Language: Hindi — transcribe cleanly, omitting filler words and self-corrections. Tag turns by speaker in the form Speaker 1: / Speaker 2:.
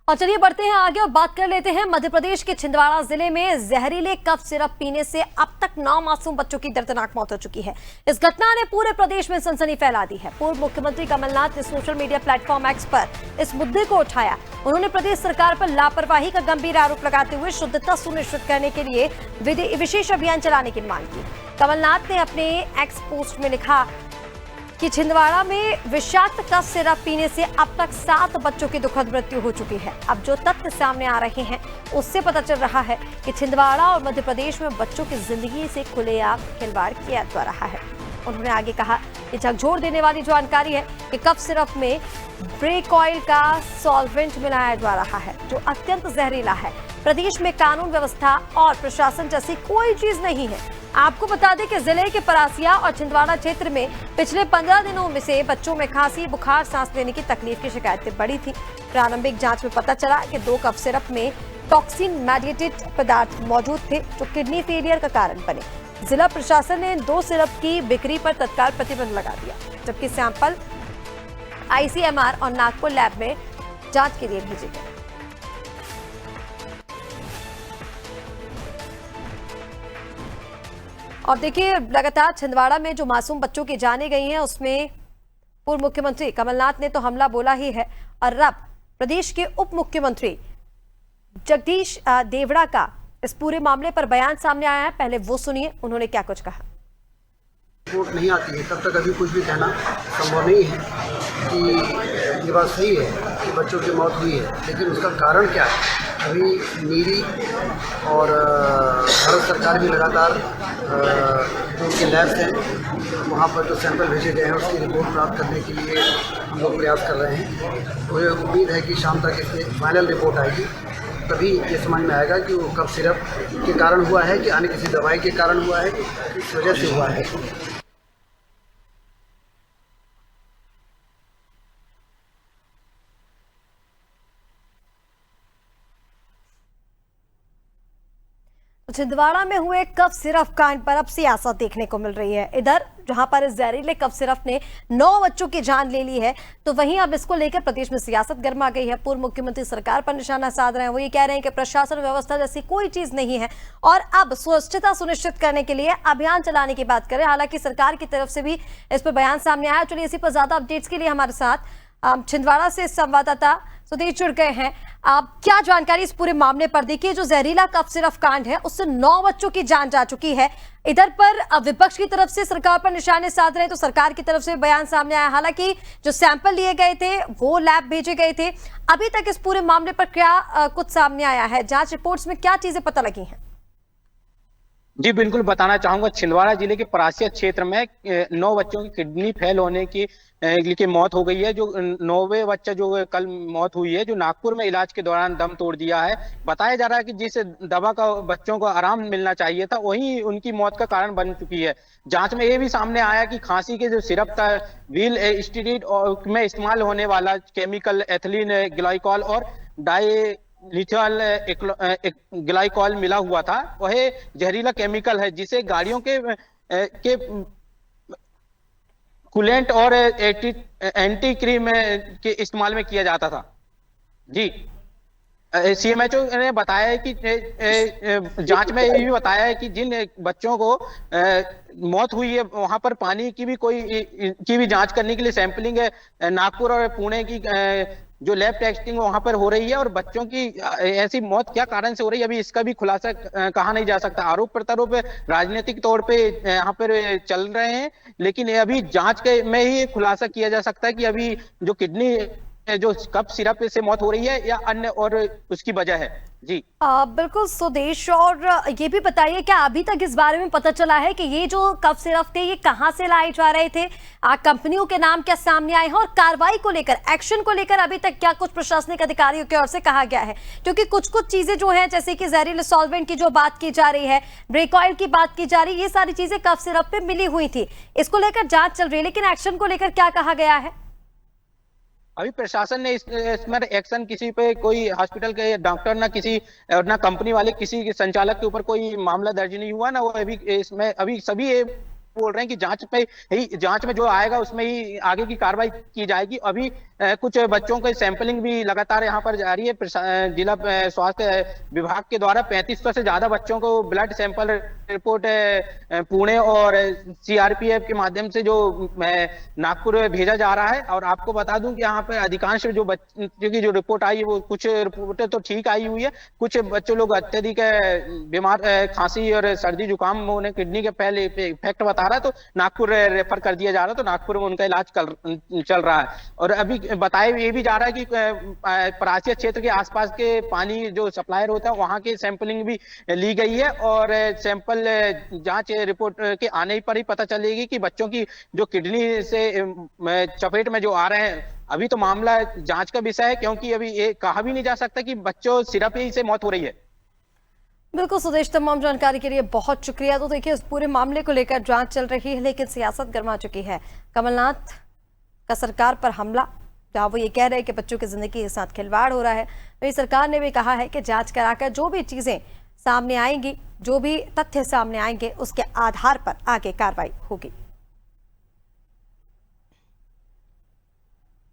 Speaker 1: और चलिए बढ़ते हैं आगे और बात कर लेते हैं मध्य प्रदेश के छिंदवाड़ा जिले में जहरीले कफ सिरप पीने से अब तक 9 मासूम बच्चों की दर्दनाक मौत हो चुकी है। इस घटना ने पूरे प्रदेश में सनसनी फैला दी है। पूर्व मुख्यमंत्री कमलनाथ ने सोशल मीडिया प्लेटफॉर्म एक्स पर इस मुद्दे को उठाया। उन्होंने प्रदेश सरकार पर लापरवाही का गंभीर आरोप लगाते हुए शुद्धता सुनिश्चित करने के लिए विशेष अभियान चलाने की मांग की। कमलनाथ ने अपने एक्स पोस्ट में लिखा कि छिंदवाड़ा में विषाक्त कफ सिरप पीने से अब तक 7 बच्चों की दुखद मृत्यु हो चुकी है। अब जो तथ्य सामने आ रहे हैं उससे पता चल रहा है कि छिंदवाड़ा और मध्य प्रदेश में बच्चों की जिंदगी से खुलेआम खिलवाड़ किया जा रहा है। उन्होंने आगे कहा कि झकझोर देने वाली जानकारी है कि कफ सिरप में ब्रेक ऑयल का सॉल्वेंट मिलाया जा रहा है जो अत्यंत जहरीला है। प्रदेश में कानून व्यवस्था और प्रशासन जैसी कोई चीज नहीं है। आपको बता दें कि जिले के परासिया और छिंदवाड़ा क्षेत्र में पिछले 15 दिनों में से बच्चों में खांसी, बुखार, सांस लेने की तकलीफ की शिकायतें बढ़ी थी। प्रारंभिक जांच में पता चला कि 2 कफ सिरप में टॉक्सिन मेडिएटेड पदार्थ मौजूद थे जो किडनी फेलियर का कारण बने। जिला प्रशासन ने 2 सिरप की बिक्री पर तत्काल प्रतिबंध लगा दिया, जबकि सैंपल ICMR और नागपुर लैब में जांच के लिए भेजे गए। और देखिए, लगातार छिंदवाड़ा में जो मासूम बच्चों की जानें गई हैं उसमें पूर्व मुख्यमंत्री कमलनाथ ने तो हमला बोला ही है और अब प्रदेश के उप मुख्यमंत्री जगदीश देवड़ा का इस पूरे मामले पर बयान सामने आया है। पहले वो सुनिए, उन्होंने क्या कुछ कहा।
Speaker 2: रिपोर्ट नहीं आती है तब तक अभी कुछ भी कहना संभव नहीं है कि ये बात सही है कि बच्चों की मौत हुई है, लेकिन उसका कारण क्या है। अभी नीरी और भारत सरकार भी लगातार जो उनके लैब्स हैं वहाँ पर जो सैंपल भेजे गए हैं उसकी रिपोर्ट प्राप्त करने के लिए हम लोग प्रयास कर रहे हैं। मुझे उम्मीद है कि शाम तक इसकी फाइनल रिपोर्ट आएगी, तभी ये समझ में आएगा कि वो कफ सिरप के कारण हुआ है कि अन्य किसी दवाई के कारण हुआ है कि किस वजह से हुआ है।
Speaker 1: छिंदवाड़ा में हुए कफ सिरप कांड पर अब सियासत देखने को मिल रही है। इधर जहां पर इस जहरीले कफ सिरप ने 9 बच्चों की जान ले ली है, तो वहीं अब इसको लेकर प्रदेश में सियासत गर्मा गई है। पूर्व मुख्यमंत्री सरकार पर निशाना साध रहे हैं। वो ये कह रहे हैं कि प्रशासन व्यवस्था जैसी कोई चीज नहीं है और अब स्वच्छता सुनिश्चित करने के लिए अभियान चलाने की बात करें। हालांकि सरकार की तरफ से भी इस पर बयान सामने आया। चलिए इसी पर ज्यादा अपडेट्स के लिए हमारे साथ छिंदवाड़ा से संवाददाता सुदेश जुड़ गए हैं। आप क्या जानकारी इस पूरे मामले पर। देखिए, जो जहरीला कफ सिरप कांड है उससे 9 बच्चों की जान जा चुकी है। इधर पर विपक्ष की तरफ से सरकार पर निशाने साध रहे, तो सरकार की तरफ से बयान सामने आया। हालांकि जो सैंपल लिए गए थे वो लैब भेजे गए थे। अभी तक इस पूरे मामले पर क्या कुछ सामने आया है, जांच रिपोर्ट्स में क्या चीजें पता लगी हैं?
Speaker 3: जी बिल्कुल बताना चाहूंगा। छिंदवाड़ा जिले के परासिया क्षेत्र में 9 बच्चों की किडनी फेल होने की मौत हो गई है। जो 9वें बच्चा जो कल मौत हुई है, जो नागपुर में इलाज के दौरान दम तोड़ दिया है। बताया जा रहा है कि जिस दवा का बच्चों को आराम मिलना चाहिए था वही उनकी मौत का कारण बन चुकी है। जांच में ये भी सामने आया कि खांसी के जो सिरप था व्हील स्टीरिड में इस्तेमाल होने वाला केमिकल एथिलीन ग्लाइकॉल और डाई लिथियल ग्लाइकॉल मिला हुआ था। वह जहरीला केमिकल है जिसे गाड़ियों के कूलेंट और एंटी क्रीम के इस्तेमाल में किया जाता था। जी CMHO ने बताया है कि जांच में ये भी बताया है कि जिन बच्चों को मौत हुई है वहां पर पानी की भी जांच करने के लिए सैंपलिंग नागपुर और पुणे की जो लैब टेस्टिंग वहां पर हो रही है। और बच्चों की ऐसी मौत क्या कारण से हो रही है अभी इसका भी खुलासा कहा नहीं जा सकता। आरोप प्रत्यारोप राजनीतिक तौर पे यहाँ पर चल रहे हैं, लेकिन अभी जांच के में ही खुलासा किया जा सकता है कि अभी जो किडनी जो कफ सिरप से मौत हो रही है या अन्य और उसकी वजह है। जी
Speaker 1: बिल्कुल सुदेश, और ये भी बताइए क्या अभी तक इस बारे में पता चला है कि ये जो कफ सिरप थे ये कहां से लाए जा रहे थे, कंपनियों के नाम क्या सामने आए हैं और कार्रवाई को लेकर, एक्शन को लेकर अभी तक क्या कुछ प्रशासनिक अधिकारियों की ओर से कहा गया है? क्योंकि कुछ कुछ चीजें जो है जैसे कि जहरीले सॉल्वेंट की जो बात की जा रही है, ब्रेक ऑयल की बात की जा रही है, ये सारी चीजें कफ सिरप पे मिली हुई थी। इसको लेकर जांच चल रही है, लेकिन एक्शन को लेकर क्या कहा गया है?
Speaker 3: अभी प्रशासन ने इसमें एक्शन, किसी पे कोई हॉस्पिटल के डॉक्टर ना किसी ना कंपनी वाले किसी संचालक के ऊपर कोई मामला दर्ज नहीं हुआ ना। वो अभी इसमें अभी सभी ये बोल रहे हैं कि जांच में जो आएगा उसमें ही आगे की कार्रवाई की जाएगी। अभी कुछ बच्चों के सैंपलिंग भी लगातार यहाँ पर जारी है। जिला स्वास्थ्य विभाग के द्वारा 3500 से ज्यादा बच्चों को ब्लड सैंपल रिपोर्ट पुणे और सीआरपीएफ के माध्यम से जो नागपुर भेजा जा रहा है। और आपको बता दूं कि यहाँ पे अधिकांश जो बच्चों की जो रिपोर्ट आई है वो कुछ रिपोर्टें तो ठीक आई हुई है, कुछ बच्चे लोग अत्यधिक बीमार, खांसी और सर्दी जुकाम होने, किडनी के पहले इफेक्ट बता रहा है, तो नागपुर रेफर कर दिया जा रहा है। तो नागपुर में उनका इलाज चल रहा है। और अभी बताया ये भी जा रहा है कि परासिया क्षेत्र के आसपास के पानी जो सप्लायर होता है वहां की सैंपलिंग भी ली गई है और सैंपल जांच रिपोर्ट के आने पर ही पता चलेगी कि बच्चों की जो किडनी से चपेट में जो आ रहे हैं। अभी तो मामला जांच का विषय है, क्योंकि अभी ये कहा भी नहीं जा सकता कि बच्चों सिर्फ ही से मौत हो रही है।
Speaker 1: बिल्कुल सुदेश, तमाम जानकारी के लिए बहुत शुक्रिया। तो देखिए, इस पूरे मामले को लेकर जांच चल रही है, लेकिन सियासत गर्मा चुकी है। कमलनाथ का सरकार पर हमला, जहां वो ये कह रहे हैं कि बच्चों की जिंदगी के साथ खिलवाड़ हो रहा है। वही सरकार ने भी कहा है कि जांच कराकर जो भी चीजें सामने आएंगी, जो भी तथ्य सामने आएंगे, उसके आधार पर आगे कार्रवाई होगी।